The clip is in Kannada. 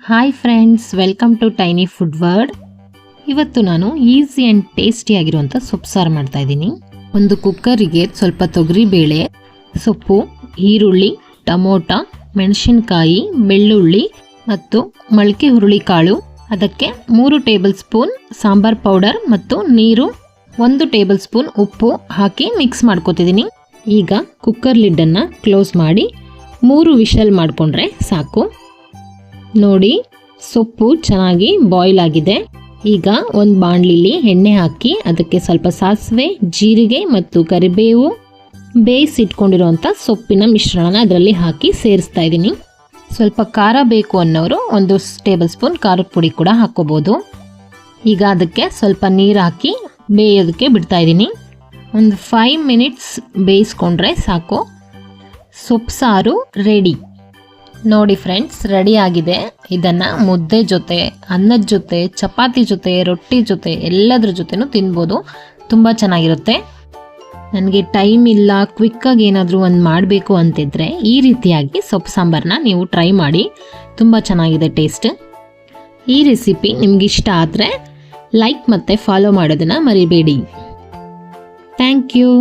Hi friends, welcome to tiny food world. ಇವತ್ತು ನಾನು ಈಸಿ ಆ್ಯಂಡ್ ಟೇಸ್ಟಿಯಾಗಿರುವಂಥ ಸೊಪ್ಪು ಸಾರು ಮಾಡ್ತಾಯಿದ್ದೀನಿ. ಒಂದು ಕುಕ್ಕರಿಗೆ ಸ್ವಲ್ಪ ತೊಗರಿಬೇಳೆ, ಸೊಪ್ಪು, ಈರುಳ್ಳಿ, ಟೊಮೊಟೊ, ಮೆಣಸಿನಕಾಯಿ, ಬೆಳ್ಳುಳ್ಳಿ ಮತ್ತು ಮೊಳಕೆ ಹುರುಳಿಕಾಳು, ಅದಕ್ಕೆ 3 ಟೇಬಲ್ ಸ್ಪೂನ್ ಸಾಂಬಾರ್ ಪೌಡರ್ ಮತ್ತು ನೀರು, 1 ಟೇಬಲ್ ಸ್ಪೂನ್ ಉಪ್ಪು ಹಾಕಿ ಮಿಕ್ಸ್ ಮಾಡ್ಕೊತಿದ್ದೀನಿ. ಈಗ ಕುಕ್ಕರ್ ಲಿಡ್ಡನ್ನು ಕ್ಲೋಸ್ ಮಾಡಿ 3 ವಿಷಲ್ ಮಾಡಿಕೊಂಡ್ರೆ ಸಾಕು. ನೋಡಿ, ಸೊಪ್ಪು ಚೆನ್ನಾಗಿ ಬಾಯ್ಲ್ ಆಗಿದೆ. ಈಗ ಒಂದು ಬಾಣಲಿಲಿ ಎಣ್ಣೆ ಹಾಕಿ ಅದಕ್ಕೆ ಸ್ವಲ್ಪ ಸಾಸಿವೆ, ಜೀರಿಗೆ ಮತ್ತು ಕರಿಬೇವು, ಬೇಯಿಸಿಟ್ಕೊಂಡಿರುವಂಥ ಸೊಪ್ಪಿನ ಮಿಶ್ರಣನ ಅದರಲ್ಲಿ ಹಾಕಿ ಸೇರಿಸ್ತಾ ಇದ್ದೀನಿ. ಸ್ವಲ್ಪ ಖಾರ ಬೇಕು ಅನ್ನೋರು 1 ಟೇಬಲ್ ಸ್ಪೂನ್ ಖಾರದ ಪುಡಿ ಕೂಡ ಹಾಕ್ಕೋಬೋದು. ಈಗ ಅದಕ್ಕೆ ಸ್ವಲ್ಪ ನೀರು ಹಾಕಿ ಬೇಯೋದಕ್ಕೆ ಬಿಡ್ತಾ ಇದ್ದೀನಿ. ಒಂದು 5 ಮಿನಿಟ್ಸ್ ಬೇಯಿಸ್ಕೊಂಡ್ರೆ ಸಾಕು. ಸೊಪ್ಪು ಸಾರು ರೆಡಿ. ನೋಡಿ ಫ್ರೆಂಡ್ಸ್, ರೆಡಿ ಆಗಿದೆ. ಇದನ್ನು ಮುದ್ದೆ ಜೊತೆ, ಅನ್ನದ ಜೊತೆ, ಚಪಾತಿ ಜೊತೆ, ರೊಟ್ಟಿ ಜೊತೆ ಎಲ್ಲದ್ರ ಜೊತೆನೂ ತಿನ್ಬೋದು. ತುಂಬ ಚೆನ್ನಾಗಿರುತ್ತೆ. ನನಗೆ ಟೈಮ್ ಇಲ್ಲ, ಕ್ವಿಕ್ಕಾಗಿ ಏನಾದರೂ ಒಂದು ಮಾಡಬೇಕು ಅಂತಿದ್ರೆ ಈ ರೀತಿಯಾಗಿ ಸೊಪ್ಪು ಸಾಂಬಾರನ್ನ ನೀವು ಟ್ರೈ ಮಾಡಿ. ತುಂಬ ಚೆನ್ನಾಗಿದೆ ಟೇಸ್ಟ್. ಈ ರೆಸಿಪಿ ನಿಮ್ಗೆ ಇಷ್ಟ ಆದರೆ ಲೈಕ್ ಮತ್ತು ಫಾಲೋ ಮಾಡೋದನ್ನು ಮರಿಬೇಡಿ. Thank you.